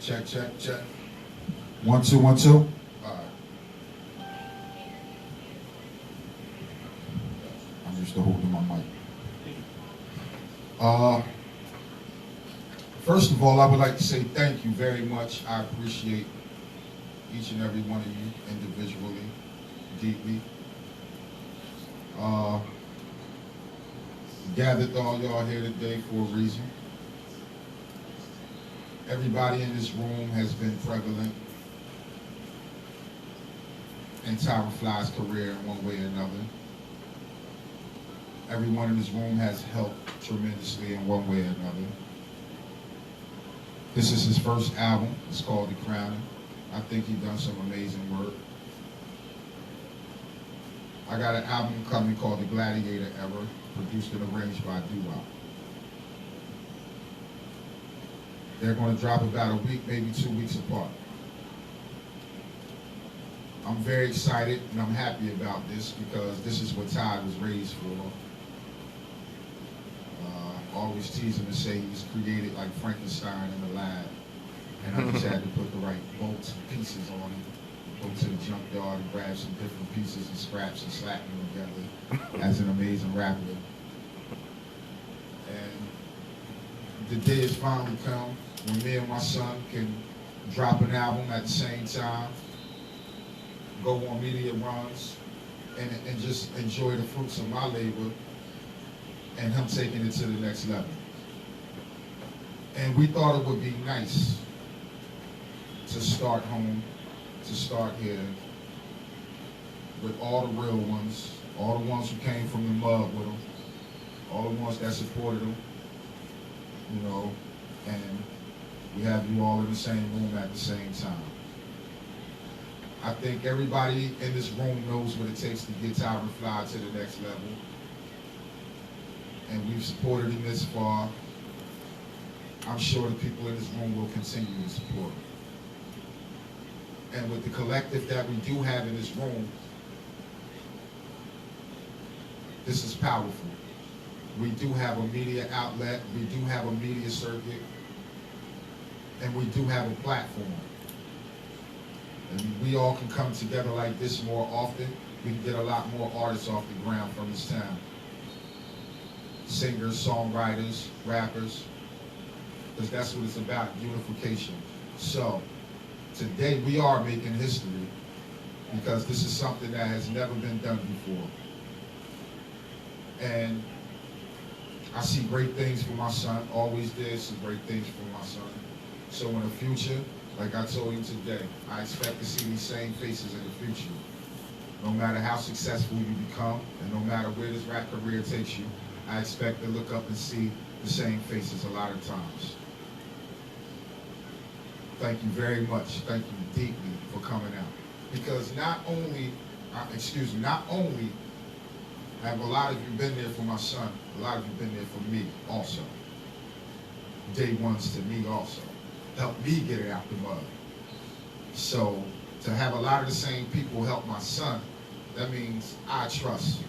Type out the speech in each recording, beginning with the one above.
Check, check, check. 1, 2, 1, 2. All right. I'm used to holding my mic. First of all, I would like to say thank you very much. I appreciate each and every one of you individually, deeply. Gathered all y'all here today for a reason. Everybody in this room has been prevalent in Tyrant Fly's career in one way or another. Everyone in this room has helped tremendously in one way or another. This is his first album. It's called The Crowning. I think he's done some amazing work. I got an album coming called The Gladiator Era, produced and arranged by Doo-Wop. They're going to drop about a week, maybe 2 weeks apart. I'm very excited and I'm happy about this because this is what Ty was raised for. Always tease him and say he's created like Frankenstein in the lab. And I just had to put the right bolts and pieces on him. Go to the junkyard and grab some different pieces and scraps and slap them together as an amazing rapper. And the day has finally come when me and my son can drop an album at the same time, go on media runs, and just enjoy the fruits of my labor and him taking it to the next level. And we thought it would be nice to start home, to start here with all the real ones, all the ones who came from the mud with him, all the ones that supported him, you know, and we have you all in the same room at the same time. I think everybody in this room knows what it takes to get Tyrant Flyy to the next level. And we've supported him this far. I'm sure the people in this room will continue to support him. And with the collective that we do have in this room, this is powerful. We do have a media outlet, we do have a media circuit, and we do have a platform. And we all can come together like this more often. We can get a lot more artists off the ground from this town. Singers, songwriters, rappers, because that's what it's about, unification. So, today we are making history because this is something that has never been done before. And I see great things for my son, always did see great things for my son. So in the future, like I told you today, I expect to see these same faces in the future. No matter how successful you become, and no matter where this rap career takes you, I expect to look up and see the same faces a lot of times. Thank you very much. Thank you deeply for coming out. Because not only have a lot of you been there for my son, a lot of you been there for me also. Day ones to me also. Helped me get it out the mud. So to have a lot of the same people help my son, that means I trust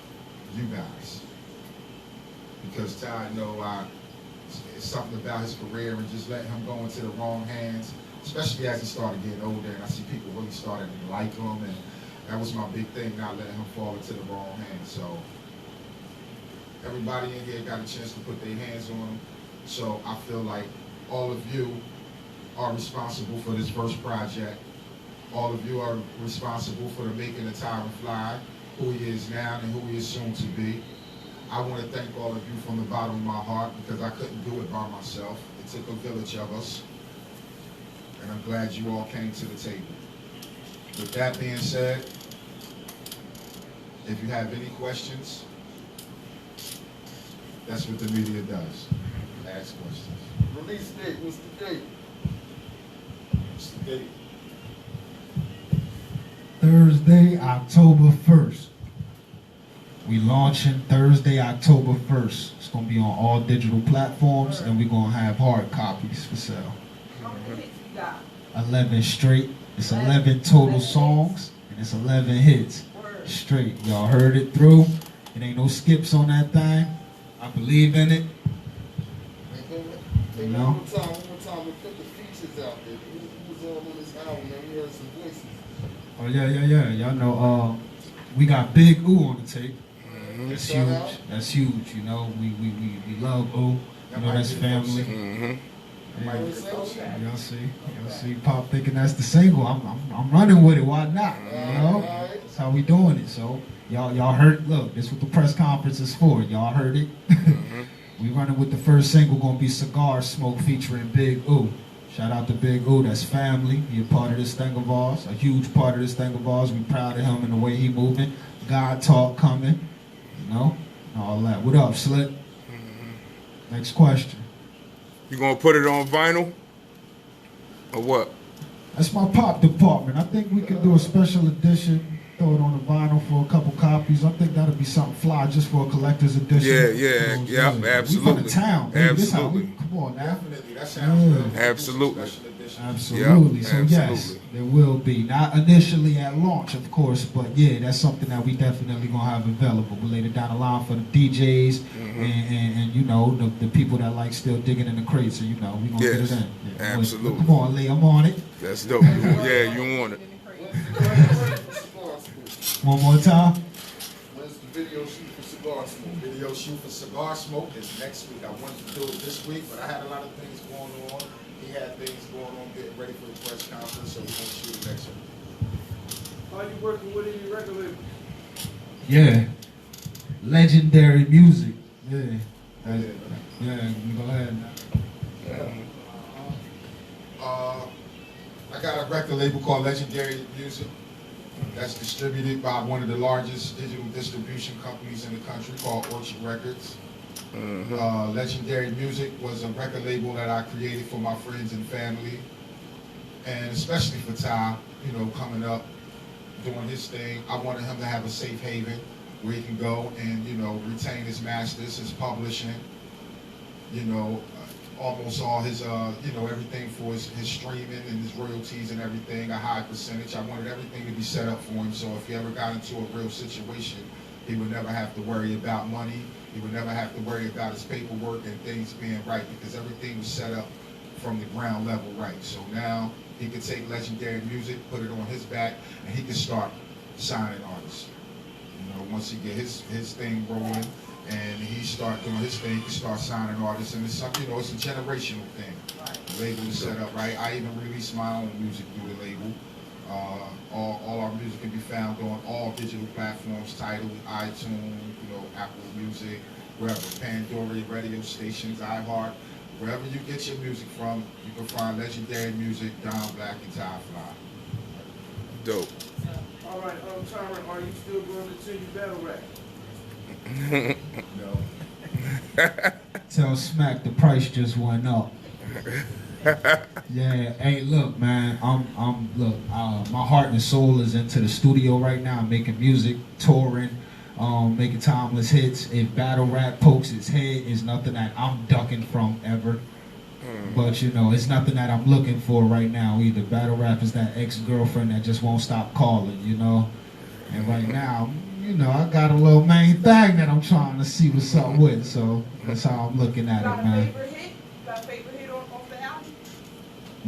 you guys. Because Ty, it's something about his career and just letting him go into the wrong hands, especially as he started getting older and I see people really starting to like him, and that was my big thing, not letting him fall into the wrong hands. So everybody in here got a chance to put their hands on him. So I feel like all of you are responsible for this first project. All of you are responsible for the making of Tyrant Flyy, who he is now and who he is soon to be. I want to thank all of you from the bottom of my heart because I couldn't do it by myself. It took a village of us. And I'm glad you all came to the table. With that being said, if you have any questions, that's what the media does. Ask questions. Release date, what's the date? What's the date? Thursday, October 1st. We launching Thursday, October 1st. It's going to be on all digital platforms, and we're going to have hard copies for sale. How many hits you got? 11 straight. It's 11 total songs, and it's 11 hits straight. Y'all heard it through. It ain't no skips on that thing. I believe in it. You know? One more time, we put the features out there. join on this album, man. We heard some voices. Oh yeah. Y'all know we got Big Ooh on the tape. That's Shout huge. out. That's huge. You know, we love Ooh. You know, that's family. Might Yeah. be the first one. Y'all see, Pop thinking that's the single. I'm running with it. Why not? You know, Alright. that's how we doing it. So y'all heard. Look, this is what the press conference is for. Y'all heard it. We running with the first single. Gonna be Cigar Smoke featuring Big Ooh. Shout out to Big Ooh. That's family. He a part of this thing of ours. A huge part of this thing of ours. We proud of him and the way he moving. God talk coming. You know, and all that. What up, Slick? Next question. You gonna put it on vinyl? Or what? That's my pop department. I think we could do a special edition, throw it on the vinyl for a couple copies. I think that'd be something fly just for a collector's edition. Yeah, absolutely. We from the town, baby. This how we, Absolutely. come on now. Definitely, that sounds good. Absolutely. Special edition. Absolutely. Yeah, So yes, absolutely. there will be. Not initially at launch, of course, but yeah, that's something that we definitely gonna have available. But later down the line for the DJs and you know the people that like still digging in the crates. So you know we gonna get Yes, it in. Yeah, absolutely. Come on, Lee, I'm on it. That's dope. Yeah, you want it. One more time. When's the video shoot for Cigar Smoke? Video shoot for Cigar Smoke is next week. I wanted to do it this week, but I had a lot of things going on. He had things going on, getting ready for the press conference, so we're going to shoot it next week. Are you working with any record label? Yeah. Legendary music. Yeah. Yeah. Yeah, you go ahead. I got a record label called Legendary Music that's distributed by one of the largest digital distribution companies in the country called Orchard Records. Legendary Music was a record label that I created for my friends and family, and especially for Ty, you know, coming up, doing his thing. I wanted him to have a safe haven where he can go and, you know, retain his masters, his publishing, you know, almost all his, you know, everything for his streaming and his royalties and everything, a high percentage. I wanted everything to be set up for him, so if he ever got into a real situation, he would never have to worry about money. He would never have to worry about his paperwork and things being right, because everything was set up from the ground level right. So now he could take Legendary Music, put it on his back, and he could start signing artists. You know, once he get his thing rolling and he start doing his thing, he can start signing artists, and it's something, you know, it's a generational thing. The label is set up right. I even release my own music through the label. All our music can be found on all digital platforms, Tidal, iTunes, you know, Apple Music, wherever, Pandora, radio stations, iHeart, wherever you get your music from, you can find Legendary Music, Don Black, and Ty Flyy. Dope. All right, Tyrant, are you still going to continue battle rap? No. Tell Smack the price just went up. Yeah, hey, look, man, my heart and soul is into the studio right now. I'm making music, touring, making timeless hits. If battle rap pokes its head, it's nothing that I'm ducking from ever. But you know, it's nothing that I'm looking for right now either. Battle rap is that ex-girlfriend that just won't stop calling, you know. And right now, you know, I got a little main thing that I'm trying to see what's up with. So that's how I'm looking at You it, got a man. favorite hit? You got a favorite hit off the album?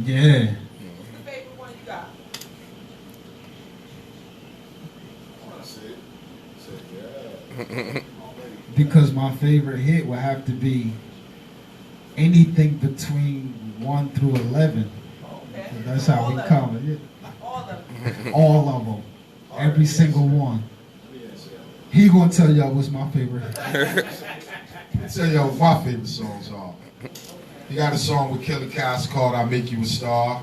Yeah. What's the favorite one you got? I want to say it. Yeah. Because my favorite hit would have to be anything between 1 through 11. Okay. That's how All we of come. them. All of them. All of them. Every single one. He gonna tell y'all what's my favorite hit. I'll tell y'all what my favorite songs are. You got a song with Killer Cass called I Make You a Star.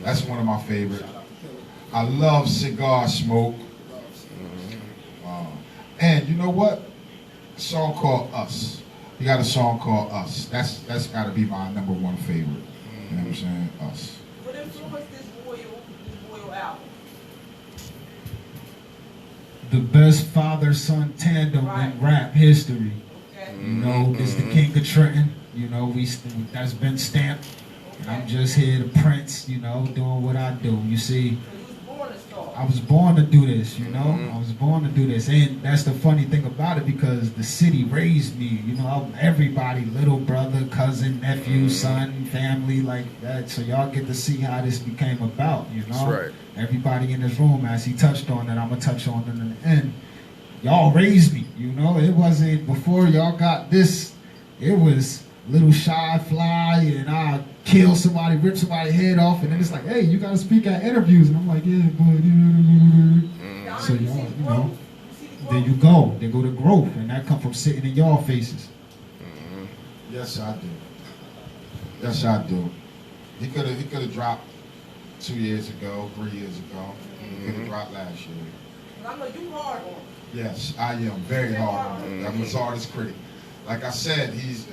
That's one of my favorites. I love Cigar Smoke. And you know what? A song called Us. You got a song called Us. That's got to be my number one favorite. You know what I'm saying? Us. What influenced this loyal album? The best father-son tandem in rap history. Okay. You know, it's the King of Trenton. You know, that's been stamped. And I'm just here to Prince, you know, doing what I do. You see, So you was born a star. I was born to do this, you know. I was born to do this, and that's the funny thing about it because the city raised me. You know, everybody, little brother, cousin, nephew, son, family, like that. So y'all get to see how this became about. You know, That's right. Everybody in this room, as he touched on, and I'm gonna touch on in the end. Y'all raised me. You know, it wasn't before y'all got this. It was little shy Flyy, and I kill somebody, rip somebody's head off, and then it's like, hey, you gotta speak at interviews, and I'm like, yeah, but so y'all, you know, there you go. There go the growth, and that come from sitting in y'all faces. Yes, I do. Yes, I do. He could have dropped 2 years ago, 3 years ago. He could have dropped last year. I know you hard on him. Yes, I am very hard on him. I'm his hardest critic. Like I said, he's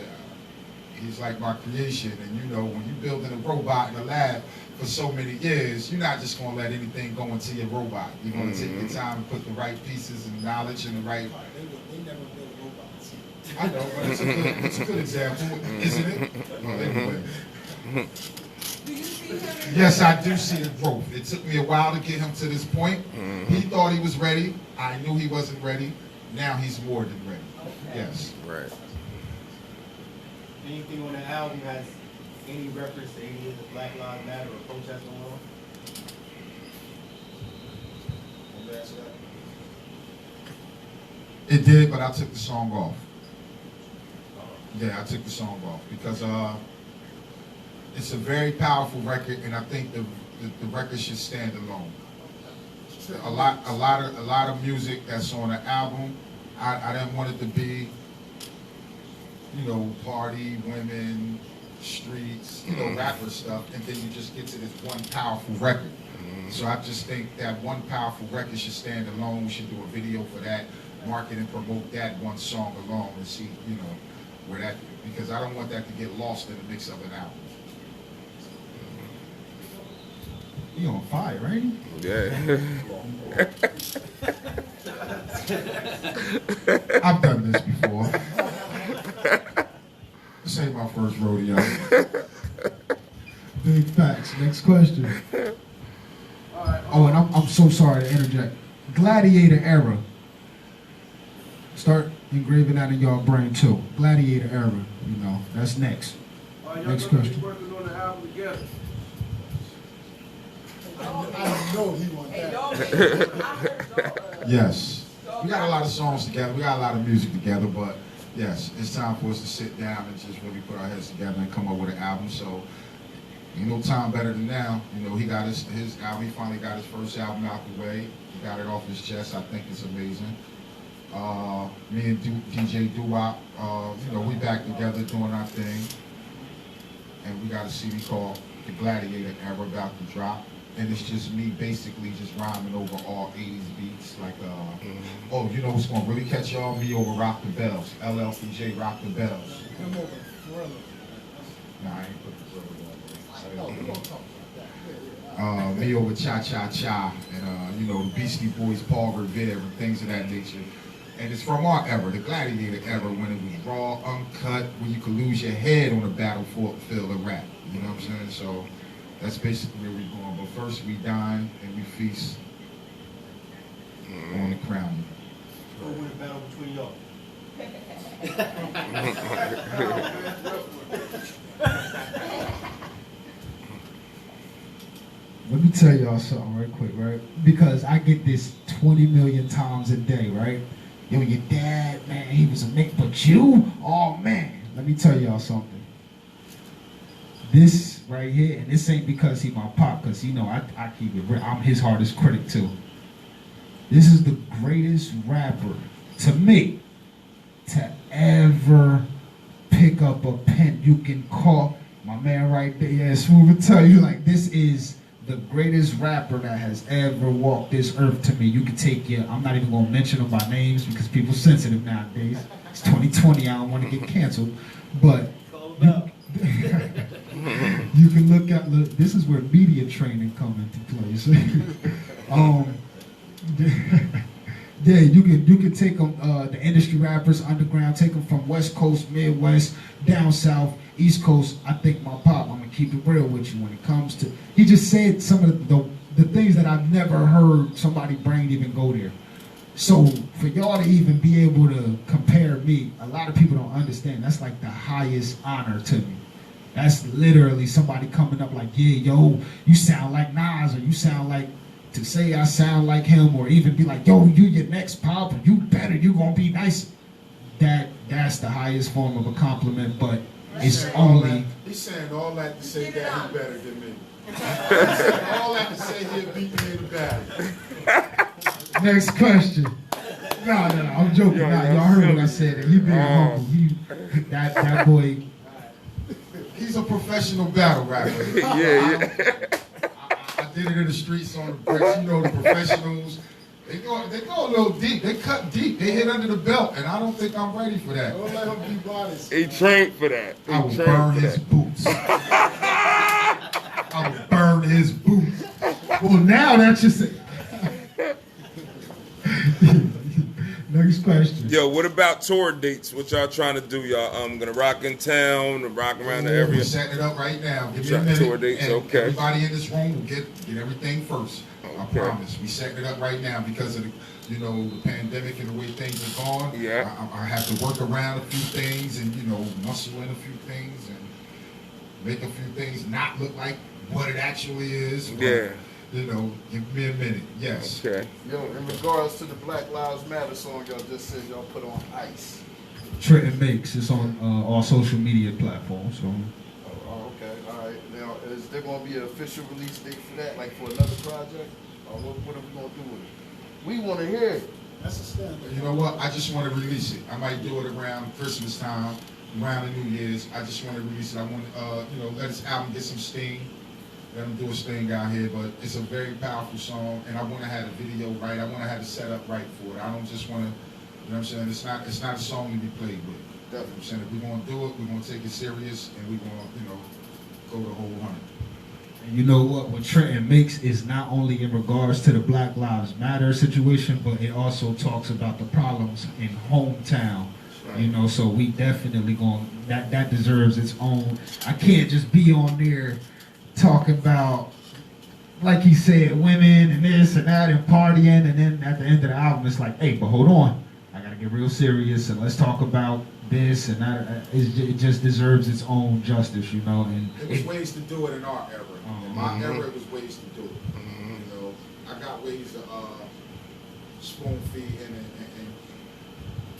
like my creation, and you know, when you're building a robot in a lab for so many years, you're not just gonna let anything go into your robot. You're gonna take your time and put the right pieces and knowledge in the right. They never built robots. I know, but it's a good example, isn't it? Well, anyway. Do you see him? Yes, I do see the growth. It took me a while to get him to this point. He thought he was ready. I knew he wasn't ready. Now he's more than ready. Okay. Yes. Right. Anything on the album has any reference to any of the Black Lives Matter or protests going on? It did, but I took the song off. Yeah, I took the song off because it's a very powerful record, and I think the record should stand alone. A lot of music that's on the album, I didn't want it to be, you know, party, women, streets, you know, rapper stuff, and then you just get to this one powerful record. So I just think that one powerful record should stand alone. We should do a video for that, market and promote that one song alone, and see, you know, where that, because I don't want that to get lost in the mix of an album. He on fire, right? Yeah. I've done this before. This ain't my first rodeo. Big facts. Next question. All right. Oh, and I'm so sorry to interject. Gladiator era. Start engraving that in y'all brain too. Gladiator era. You know, that's next. Y'all Next gonna be question. working on the album together. I know he want Hey, that. y'all, I heard y'all, Yes. We got a lot of songs together. We got a lot of music together, but yes, it's time for us to sit down and just really put our heads together and come up with an album. So, ain't no time better than now. You know, he got his album. He finally got his first album out the way. He got it off his chest. I think it's amazing. Me and DJ Doo-Wop, you know, we back together doing our thing. And we got a CD called The Gladiator Era about to drop. And it's just me basically just rhyming over all 80s beats. Like, oh, you know what's going to really catch y'all? Me over Rock the Bells. LL Cool J Rock the Bells. Come over, Thriller. Nah, I ain't put the Thriller No, on. we gonna talk about that. Me over Cha Cha Cha. And, you know, the Beastie Boys, Paul Revere, and things of that nature. And it's from our era, the Gladiator era, when it was raw, uncut, when you could lose your head on a battlefield of rap. You know what I'm saying? So that's basically where we're going. But first we dine and we feast on the crown. Go win a battle between y'all. Let me tell y'all something right quick, right? Because I get this 20 million times a day, right? Yo, your dad, man, he was a mate, but you, oh man. Let me tell y'all something. This right here, and this ain't because he my pop, because you know I keep it real. I'm his hardest critic too. This is the greatest rapper, to me, to ever pick up a pen. You can call my man right there, yeah, Smooth will tell you, like, this is the greatest rapper that has ever walked this earth to me. You can take your, I'm not even gonna mention them by names because people sensitive nowadays. It's 2020, I don't want to get canceled. But you can look at, this is where media training come into place. Yeah, you can take them, the industry rappers, underground, take them from West Coast, Midwest, down South, East Coast. I think my pop, I'm gonna keep it real with you when it comes to, he just said some of the things that I've never heard somebody brain even go there. So for y'all to even be able to compare me, a lot of people don't understand. That's like the highest honor to me. That's literally somebody coming up like, yeah, yo, you sound like Nas, or you sound like, to say I sound like him, or even be like, yo, you your next pop, or you better, you gonna be nice. That's the highest form of a compliment, but it's only. He's saying all that to say that he's better than me. He's saying all that to say he'll beat me in the battle. Next question. No, I'm joking. Nah, y'all heard what I said. He being humble. That boy. He's a professional battle rapper. Yeah. I did it in the streets on the bricks. You know the professionals. They go a little deep. They cut deep. They hit under the belt, and I don't think I'm ready for that. Don't let him be modest. He trained for that. I will burn his boots. I will burn his boots. Well, now that's just. Next question. Yo, what about tour dates? What y'all trying to do? Y'all gonna rock in town, rock around the area? We're setting it up right now. Give me a minute. Tour dates, and okay. Everybody in this room will get everything first. I Okay. promise. We setting it up right now because of the pandemic and the way things are going. Yeah. I have to work around a few things and muscle in a few things and make a few things not look like what it actually is. But, Yeah. Give me a minute. Yes. Okay. Yo, in regards to the Black Lives Matter song y'all just said y'all put on ice. Trenton Makes. It's on all social media platforms. So. Oh, okay, all right. Now, is there going to be an official release date for that, like for another project? Or what are we going to do with it? We want to hear it. That's a standard. You know what? I just want to release it. I might do it around Christmas time, around the New Year's. I just want to release it. I want to, let this album get some steam. Let him do his thing out here, but it's a very powerful song, and I want to have the video right. I want to have the setup right for it. I don't just want to, what I'm saying? It's not a song to be played with. You know what I'm saying? If we're going to do it, we're going to take it serious, and we're going to, go the whole 100. And you know what Trenton Makes is not only in regards to the Black Lives Matter situation, but it also talks about the problems in hometown. Right. So we definitely that deserves its own. I can't just be on there talking about, like he said, women and this and that and partying, and then at the end of the album it's like, hey, but hold on, I gotta get real serious and let's talk about this and that. It just deserves its own justice, And it was ways to do it in our era. In my era, it was ways to do it. I got ways to spoon feed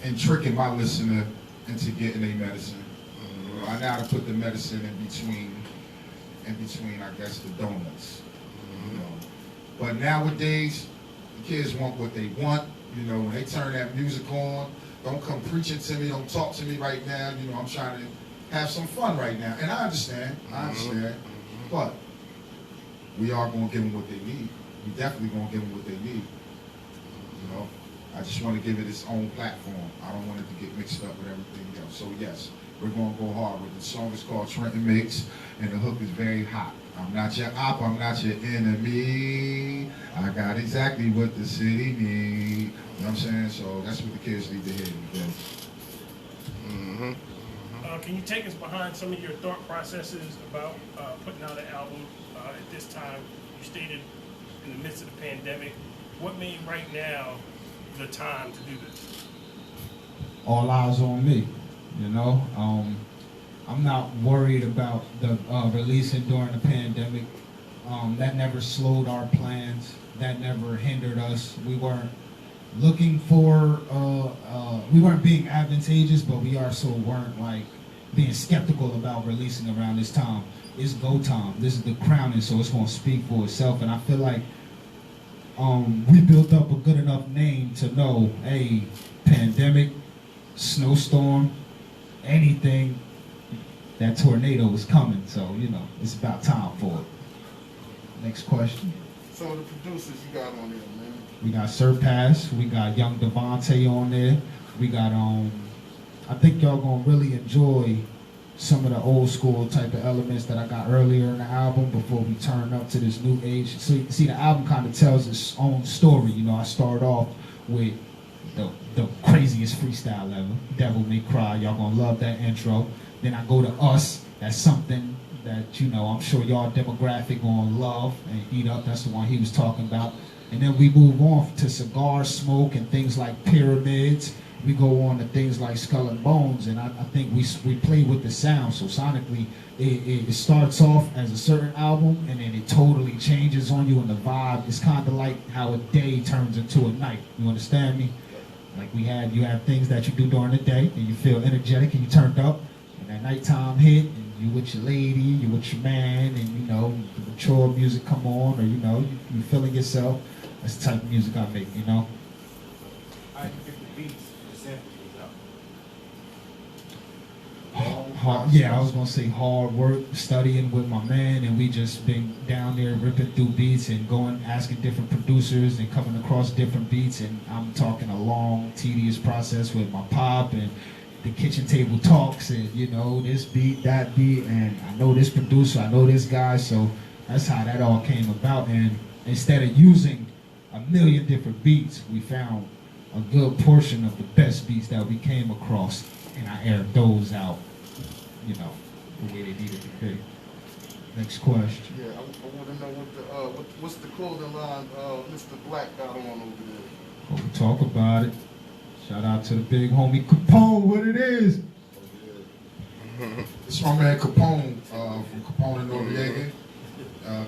and tricking my listener into getting their medicine. I now to put the medicine in between, I guess, the donuts. But nowadays, the kids want what they want. When they turn that music on, don't come preaching to me, don't talk to me right now. I'm trying to have some fun right now. And I understand. But we are going to give them what they need. We definitely going to give them what they need. I just want to give it its own platform. I don't want it to get mixed up with everything else. So yes, we're going to go hard with it. The song is called Trenton Makes, and the hook is very hot. I'm not your op, I'm not your enemy. I got exactly what the city need. You know what I'm saying? So that's what the kids need to hear. Can you take us behind some of your thought processes about putting out an album at this time? You stated in the midst of the pandemic. What made right now the time to do this? All eyes on me, I'm not worried about the releasing during the pandemic. That never slowed our plans. That never hindered us. We weren't looking for, we weren't being advantageous, but we also weren't like being skeptical about releasing around this time. It's go time. This is the crowning, so it's going to speak for itself. And I feel like we built up a good enough name to know, hey, pandemic, snowstorm, anything, that tornado is coming. So, it's about time for it. Next question. Some of the producers you got on there, man. We got Surpass. We got Young Devontae on there. We got, I think y'all gonna really enjoy some of the old school type of elements that I got earlier in the album before we turn up to this new age. So, see, the album kind of tells its own story. I start off with the craziest freestyle ever. Devil May Cry. Y'all gonna love that intro. Then I go to Us. That's something that, you know, I'm sure y'all demographic on Love and Eat Up, that's the one he was talking about. And then we move on to Cigar Smoke and things like Pyramids. We go on to things like Skull and Bones, and I think we play with the sound. So sonically, it starts off as a certain album, and then it totally changes on you, and the vibe is kind of like how a day turns into a night. You understand me? Like you have things that you do during the day, and you feel energetic, and you turned up, and that nighttime hit, and you with your lady, you with your man, and you know, the mature music come on, or you know, you feeling yourself. That's the type of music I make, you know? How do you pick the beats, the samples, Yeah, I was gonna say hard work, studying with my man, and we just been down there ripping through beats and going, asking different producers and coming across different beats, and I'm talking a long, tedious process with my pop and the kitchen table talks, and you know, this beat, that beat, and I know this producer, I know this guy, so that's how that all came about. And instead of using a million different beats, we found a good portion of the best beats that we came across, and I aired those out, you know, the way they needed to be. Next question. Yeah, I want to know what's the clothing line Mr. Black got on over there. We'll talk about it. Shout out to the big homie Capone, what it is. It's my man Capone from Capone and Noriega.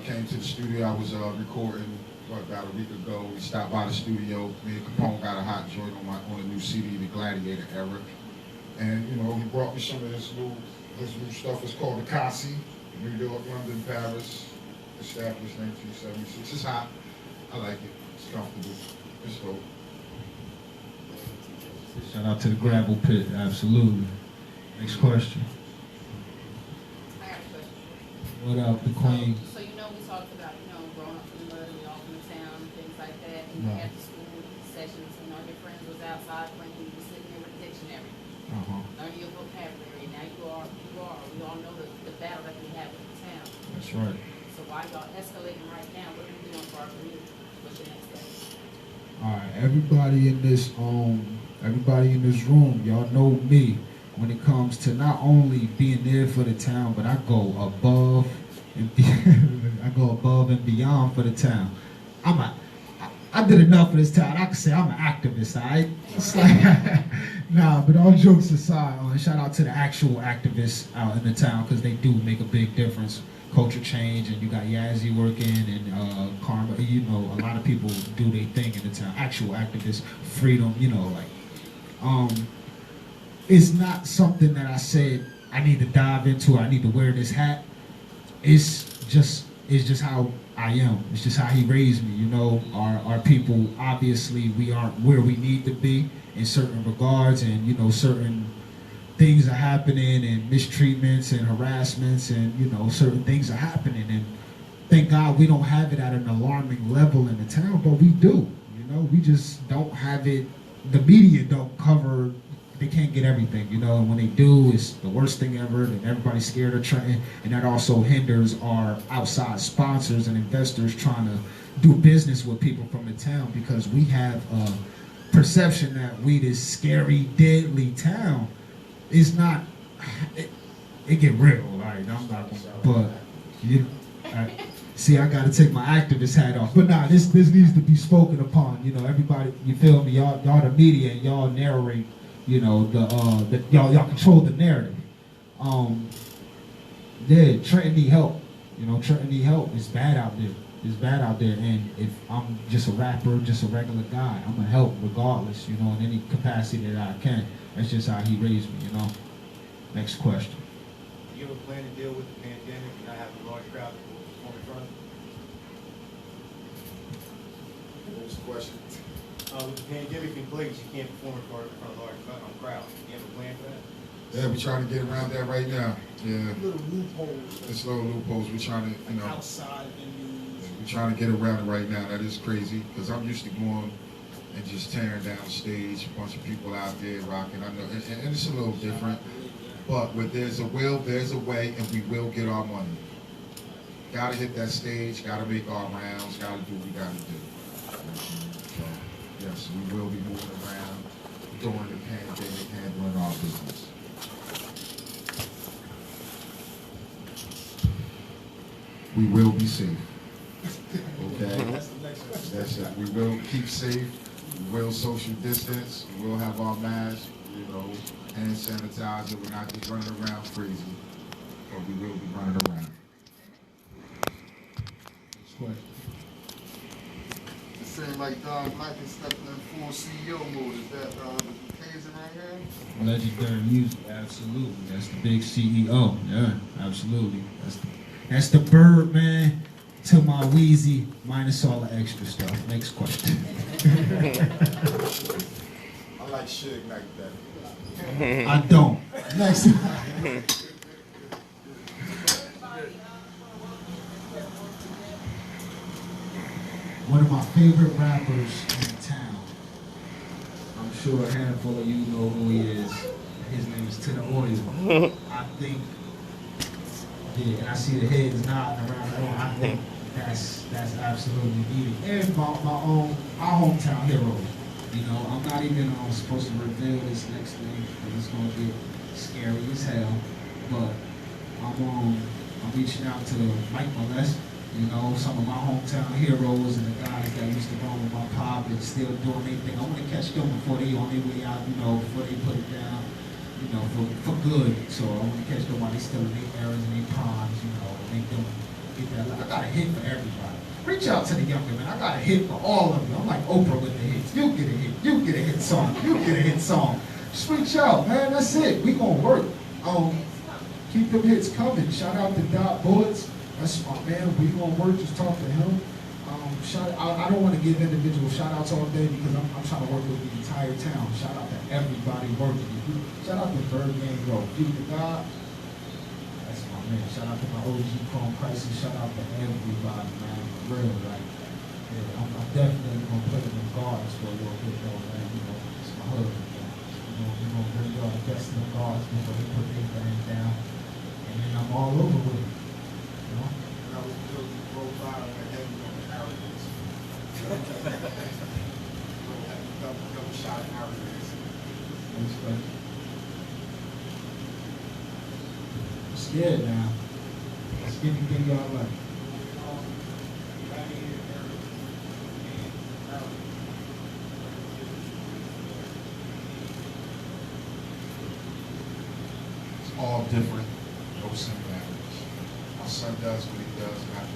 Came to the studio. I was recording about a week ago. We stopped by the studio. Me and Capone got a hot joint on a new CD, The Gladiator Era. And you know, he brought me some of this new stuff. It's called the Kasi, New York, London, Paris, established 1976. It's hot. I like it. It's comfortable. It's dope. Shout out to the Gravel Pit, absolutely. Next question. I got a question. What up, the Queen? So you know we talked about, you know, growing up in the mud and we all from the town and things like that. And you Right. had the school sessions and all your friends was outside playing, you were sitting there with a dictionary, learning your vocabulary. Now we all know the battle that we have with the town. That's right. So why y'all escalating right now? What are we doing for our community? What's your next step? All right, everybody in this room, y'all know me when it comes to not only being there for the town, but I go above and beyond for the town. I did enough for this town. I can say I'm an activist, all right? It's like, nah, but all jokes aside, shout out to the actual activists out in the town, because they do make a big difference. Culture change, and you got Yazzie working, and Karma, you know, a lot of people do their thing in the town. Actual activists, freedom, you know, like, it's not something that I said I need to dive into, I need to wear this hat. It's just how I am. It's just how he raised me, you know. Our people, obviously, we aren't where we need to be in certain regards, and, you know, certain things are happening, and mistreatments and harassments, and, you know, certain things are happening, and thank God we don't have it at an alarming level in the town, but we do, you know. We just don't have it. The media don't cover, they can't get everything, you know, and when they do, it's the worst thing ever, and everybody's scared of trying, and that also hinders our outside sponsors and investors trying to do business with people from the town, because we have a perception that we this scary, deadly town. It's not, it get real, like, I'm not gonna, but, you see, I gotta take my activist hat off, but nah, this needs to be spoken upon, you know, everybody, you feel me, y'all the media, and y'all narrate, you know, y'all control the narrative. Yeah, Trenton need help, you know, Trenton need help, it's bad out there. It's bad out there, and if I'm just a rapper, just a regular guy, I'm gonna help regardless, you know, in any capacity that I can. That's just how he raised me, you know. Next question. Do you ever plan to deal with the pandemic and not have a large crowd to perform in front of? What was the question? With the pandemic in place, you can't perform in front of a large crowd. Do you have a plan for that? Yeah, we're trying to get around that right now. Yeah, Little loopholes. it's little loopholes. We're trying to, you know, Outside venues. we're trying to get around it right now. That is crazy, because I'm used to going and just tearing down the stage, a bunch of people out there rocking. I know, and it's a little different, but where there's a will, there's a way, and we will get our money. Gotta hit that stage, gotta make our rounds, gotta do what we gotta do. So, yes, we will be moving around during the pandemic, handling our business. we will be safe. Okay? That's it. We will keep safe. We will social distance. We will have our masks, you know, hand sanitizer. We're not just running around crazy, but we will be running around. Next question. It seems like Don Black is stepping in full CEO mode. Is that the case around here? Legendary music, absolutely. That's the big CEO. Yeah, absolutely. That's the bird, man. To my Wheezy, minus all the extra stuff. Next question. I like Suge like that. I don't. Next. One of my favorite rappers in town. I'm sure a handful of you know who he is. His name is To The Oil. I think, yeah, and I see the heads nodding around the room. I think that's absolutely needed. And my hometown hero. You know, I'm not even supposed to reveal this next thing because it's gonna get scary as hell. But I'm reaching out to Mike Molest. You know, some of my hometown heroes and the guys that used to roll with my pop and still doing their thing. I want to catch them before they on their way out, you know, before they put it down, you know, for good. So I want to catch them while they still in their eras and their primes, you know, make them get that. I got a hit for everybody. Reach out to the younger men. I got a hit for all of you. I'm like Oprah with the hits. You get a hit. You get a hit song. You get a hit song. Just reach out, man. That's it. We gonna work. Keep them hits coming. Shout out to Doc Bullets. That's my man. We gonna work. Just talk to him. I don't want to give individual shout outs all day because I'm trying to work with the entire town. Shout out to everybody working. Shout out to Bird Gang Bro. Keep the God. That's my man. Shout out to my OG Chrome Crisis. Shout out to everybody, man. For real, like, yeah, I'm definitely gonna put it in guards for a little bit though, man. You know, it's my hood. You know, we're gonna bring y'all the best in the guards before they put their thing down. And then I'm all over with it. You know? And I was building a profile and heavy on the arrogance. Double shot of arrogance. Next question. I'm scared now. Let's get anything y'all like. It's all different, no similarities. My son does what he does, and I do.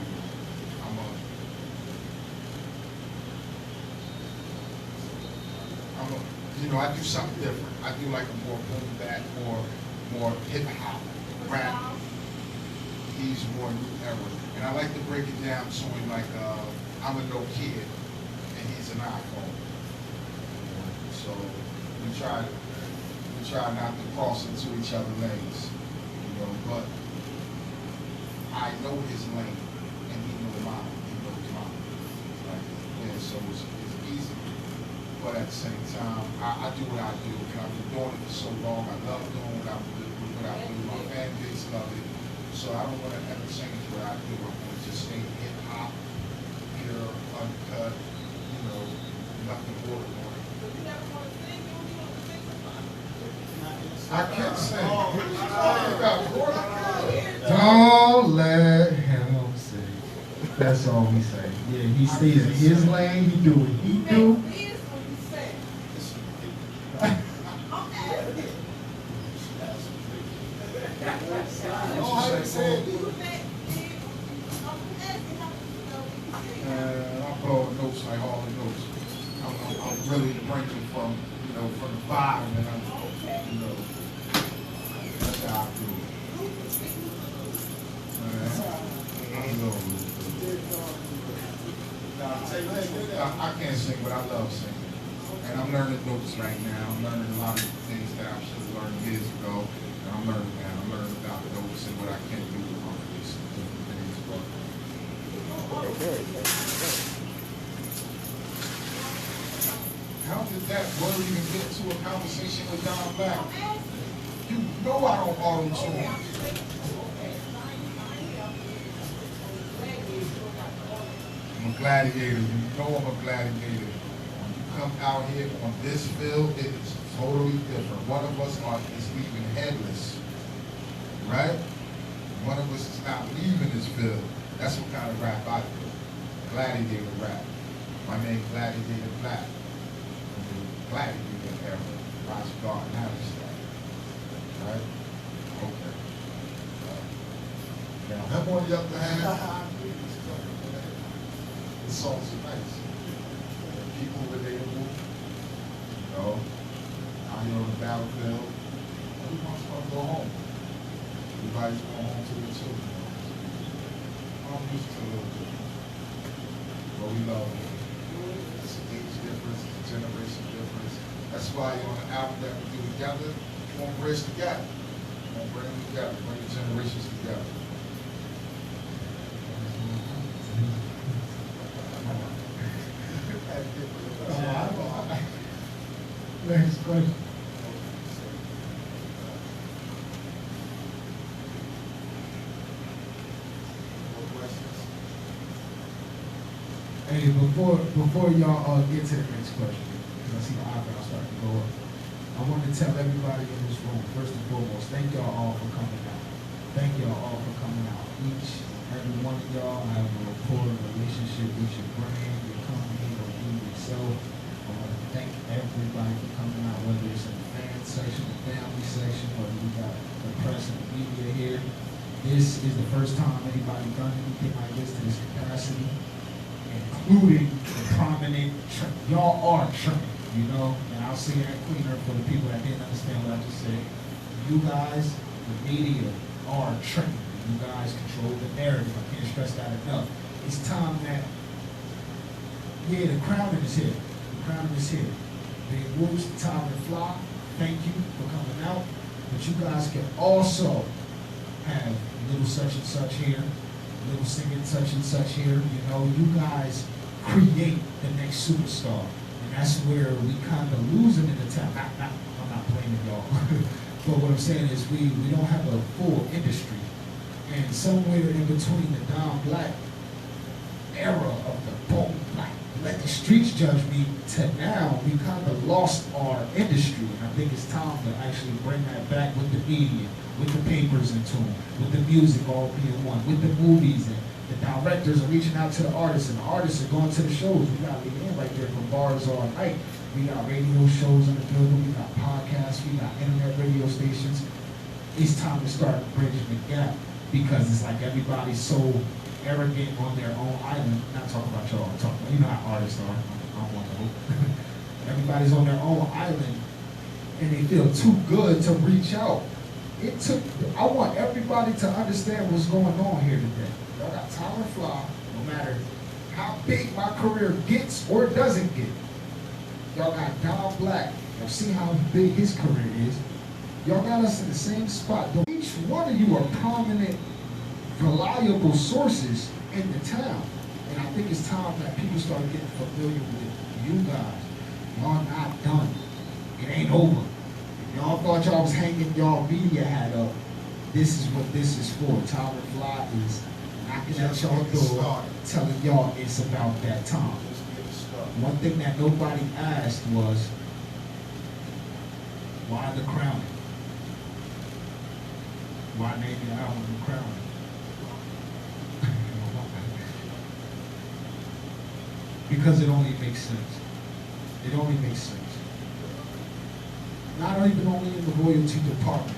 I do something different. I do like a more boom bap, more hip hop, rap. He's more new era, and I like to break it down to him like I'm a no kid, and he's an iPhone. So we try not to cross into each other's lanes, you know. But I know his lane, and he knows mine. He knows mine. Like, yeah, so it's easy. But at the same time, I do what I do, and I've been doing it for so long. I love doing what I do. My fan base love it. So I don't want to ever change what I do. I want to just stay hip hop, pure, uncut, you know, nothing more than that. I can't sing. Don't let him sing. That's all we say. Yeah, he stays in his lane. He do what he do. I'm blowing notes like all the notes. I'm really drinking from the bottom, and that's how I do it. I can't sing, but I love singing. And I'm learning notes right now. I'm learning a lot of things that I should have learned years ago. And I'm learning now. I'm learning about notes and what I can do with my voice and different things. But how did that word even get to a conversation with Don Black? You know I don't auto-tune. I'm a gladiator. You know I'm a gladiator. When you come out here on this field, it is totally different. One of us is leaving headless, right? One of us is not leaving this field. That's what kind of rap I do. Gladiator rap. My name Gladiator Black. From the Gladiator era. Roger Garden, Alistair. Right? Okay. Now, him on the other hand, the songs are nice. People relatable. You know, out here on the battlefield. Everyone's gonna go home. Everybody's going home to their children. I'm used to a little bit. But we love it. It's an age difference, it's a generation difference. That's why on the album that we do together, we won't bridge the gap. We won't bring them together, bring the generations together. Next question. Hey, before y'all get to the next question, because I see the eyebrows starting to go up, I want to tell everybody in this room, first and foremost, thank y'all all for coming out. Thank y'all all for coming out. Each and every one of y'all have a rapport, a relationship with your brand, your company, or you yourself. I want to thank everybody for coming out, whether it's in the fan section, the family section, whether we got the press and the media here. This is the first time anybody done anything like this to this capacity, including the prominent, y'all are Tyrant, you know, and I'll say that cleaner for the people that didn't understand what I just said. You guys, the media, are Tyrant. You guys control the narrative. I can't stress that enough. It's time that, yeah, the crowning is here. The crowning is here. Big Wolves, Tyrant, Flyy, thank you for coming out. But you guys can also have little such and such here, little singing such and such here. You know, you guys create the next superstar. And that's where we kind of losing in the town. I'm not blaming y'all. But what I'm saying is we don't have a full industry. And somewhere in between the Don Black era of the boom, black, let the streets judge me, to now, we kind of lost our industry. And I think it's time to actually bring that back with the media, with the papers in tune, with the music all being one, with the movies, and the directors are reaching out to the artists, and the artists are going to the shows. We got Leanne right there from Bars All Night. We got radio shows in the building, we got podcasts, we got internet radio stations. It's time to start bridging the gap, because it's like everybody's so arrogant on their own island. Not talking about y'all, I'm talking about, you know how artists are. I'm one of them. Everybody's on their own island, and they feel too good to reach out. I want everybody to understand what's going on here today. Y'all got Tyler Flyy, no matter how big my career gets or doesn't get. Y'all got Don Black, y'all see how big his career is. Y'all got us in the same spot. Each one of you are prominent, reliable sources in the town. And I think it's time that people start getting familiar with you guys. Y'all not done. It ain't over. Y'all thought y'all was hanging y'all media hat up. This is what this is for. Tyrant Flyy is knocking at y'all door, telling y'all it's about that time. One thing that nobody asked was, why the crowning? Why name your album The Crowning? Because it only makes sense. It only makes sense. Not even only in the royalty department.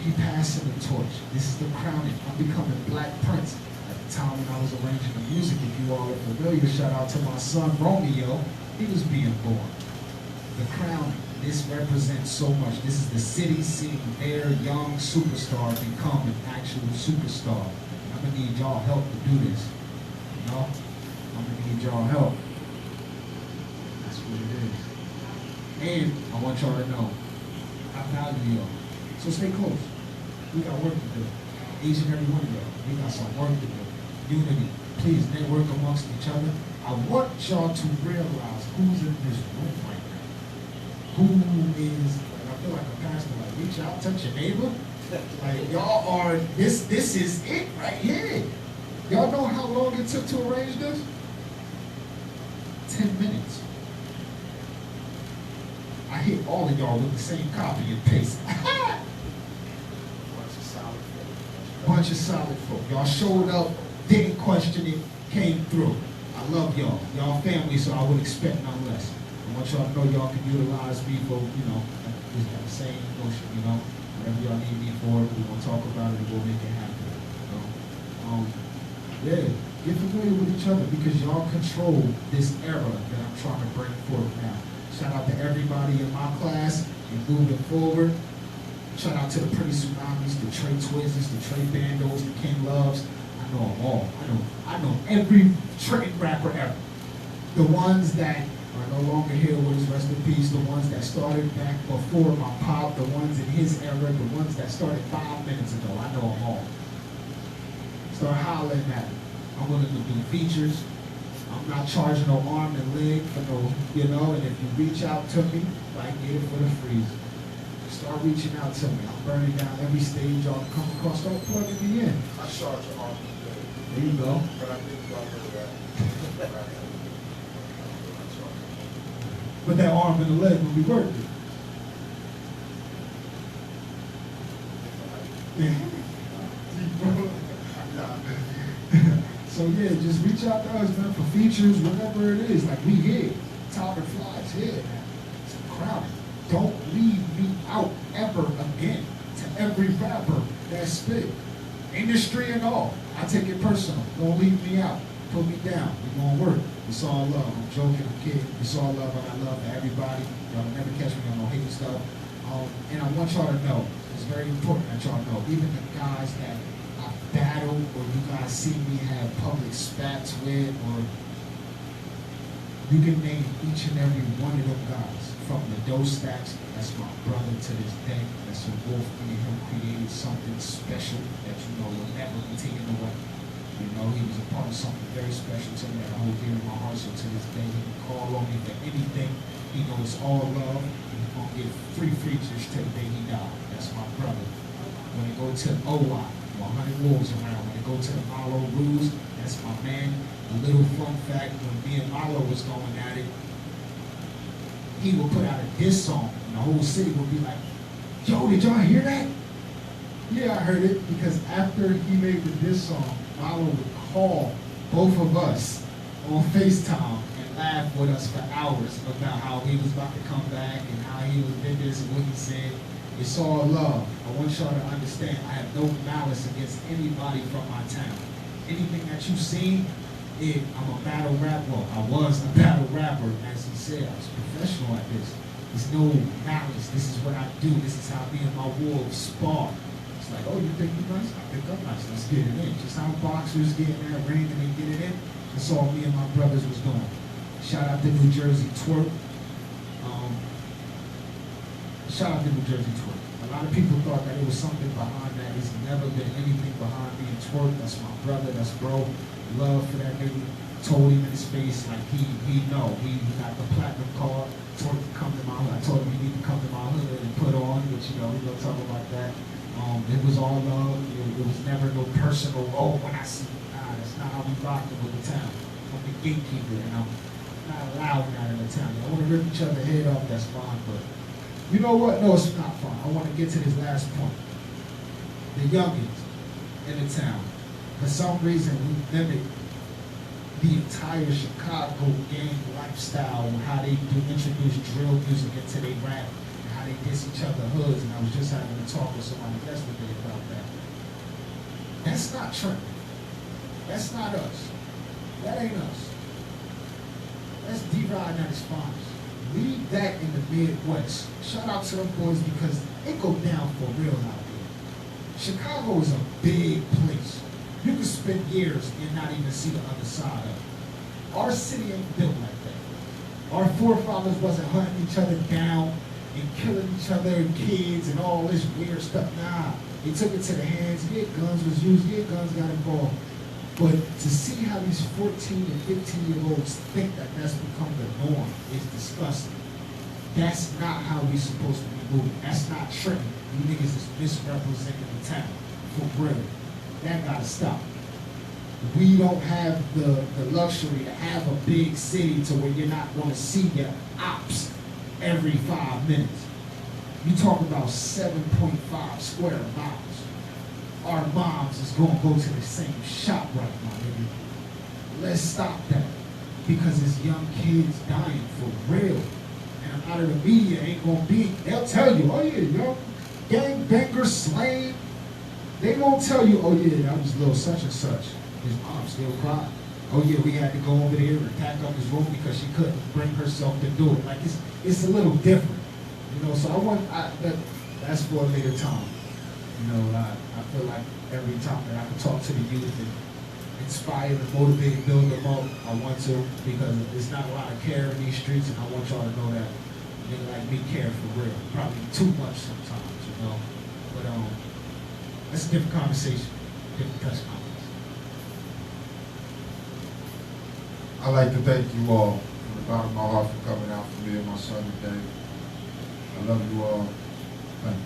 He passing the torch. This is the crowning. I'm becoming Black Prince. At the time when I was arranging the music, if you all are familiar, shout out to my son Romeo. He was being born. The crowning. This represents so much. This is the city seeing their young superstar become an actual superstar. I'm gonna need y'all help to do this. You know? I'm gonna need y'all help. That's what it is. And I want y'all to know, I value y'all. So stay close. We got work to do. Each and every one of y'all. We got some work to do. Unity. Please network amongst each other. I want y'all to realize who's in this room right now. Who is, like, I feel like a pastor, like, reach out, touch your neighbor. Like, y'all are, this is it right here. Y'all know how long it took to arrange this? 10 minutes. I hit all of y'all with the same copy and paste. Bunch bunch of solid folk. Y'all showed up, didn't question it, came through. I love y'all. Y'all family, so I would expect none less. I want y'all to know y'all can utilize me for, just that same notion, whatever y'all need me for, we're gonna talk about it and we'll make it happen. Yeah, get familiar with each other because y'all control this era that I'm trying to bring forth now. Shout out to everybody in my class and moving forward. Shout out to the Pretty Tsunamis, the Trey Twizzes, the Trey Bandos, the King Loves. I know them all. I know every Trey rapper ever. The ones that are no longer here with us, rest in peace. The ones that started back before my pop, the ones in his era, the ones that started 5 minutes ago. I know them all. Start hollering at me. I'm willing to do features. I'm not charging no arm and leg for no, and if you reach out to me, I get it for the freeze. Start reaching out to me. I'm burning down every stage y'all come across. Start plugging me in. I charge your arm today, There you go. but I think y'all know that. But that arm and the leg will be worth it. So yeah, just reach out to us, man, for features, whatever it is. Like we here. Tyrant Fly's here, man. It's crowded. Don't leave me out ever again. To every rapper that spit. Industry and all. I take it personal. Don't leave me out. Put me down. We gonna work. It's all love. I'm joking, I'm kidding. It's all love, and I love everybody. Y'all never catch me on no hate stuff. And I want y'all to know, it's very important that y'all know, even the guys that I battle or you guys see me have public spats with, or you can name each and every one of them guys. From the Doe Stacks, that's my brother to this day. That's a wolf. Me and him created something special that will never be taken away. He was a part of something very special to me that I hold dear in my heart. So to this day, he can call on me for anything. He knows all love. He's gonna get free features till the day he died. That's my brother. When I go to OI, 100 Wolves around. When I go to the Malo Ruse, that's my man. A little fun fact: when me and Malo was going at it, he would put out a diss song, and the whole city would be like, "Yo, did y'all hear that?" Yeah, I heard it, because after he made the diss song, Malo would call both of us on FaceTime and laugh with us for hours about how he was about to come back and how he was did this and what he said. It's all love. I want y'all to understand, I have no malice against anybody from my town. Anything that you see, I'm a battle rapper. I was a battle rapper, as he said. I was professional at this. There's no malice. This is what I do. This is how me and my wolves spar. It's like, oh, you think you're nice? I think I'm nice. Let's get it in. Just how boxers get in that ring and they get it in. That's all me and my brothers was doing. Shout out to New Jersey Twerk. Shout out to New Jersey Twerk. A lot of people thought that it was something behind that. There's never been anything behind me and Twerk. That's my brother. That's bro. Love for that nigga. Told him in his face, like he know. He got the platinum card. Twerk to come to my hood. I told him he need to come to my hood and put on, which we gonna talk about that. It was all love. It was never no personal, when I see you. Nah, that's not how we rocked with the town. I'm the gatekeeper, and I'm not allowed that in the town. I want to rip each other head off, that's fine, but you know what? No, it's not fine. I want to get to this last point. The youngins in the town, for some reason, we mimic the entire Chicago gang lifestyle and how they introduce drill music into their rap. They diss each other hoods, and I was just having a talk with somebody yesterday about that. That's not Trent. That's not us. That ain't us. That's D-Rod at his finest. Leave that in the Midwest. Shout out to them boys because it go down for real out there. Chicago is a big place. You can spend years and not even see the other side of it. Our city ain't built like that. Our forefathers wasn't hunting each other down and killing each other and kids and all this weird stuff. Nah, they took it to the hands. Yeah, guns was used. Yeah, guns got involved. But to see how these 14 and 15-year-olds think that that's become the norm is disgusting. That's not how we supposed to be moving. That's not Trenton. You niggas is misrepresenting the town. For real. That gotta stop. We don't have the luxury to have a big city to where you're not gonna see your ops every 5 minutes. You talk about 7.5 square miles. our moms is gonna go to the same shop right now, nigga. Let's stop that. Because it's young kids dying for real. And out of the media ain't gonna be, they'll tell you, oh yeah, young gangbanger slave. They won't tell you, oh yeah, that was little such and such. His mom still cried. Oh yeah, we had to go over there and pack up his room because she couldn't bring herself to do it. Like it's a little different, you know. So that's for a later time. You know, I feel like every time that I can talk to the youth and inspire and motivate and build them up, I want to, because there's not a lot of care in these streets, and I want y'all to know that a nigga like me care for real. Probably too much sometimes, you know. But that's a different conversation, different press conference. I'd like to thank you all from the bottom of my heart for coming out for me and my son today. I love you all. Thank you.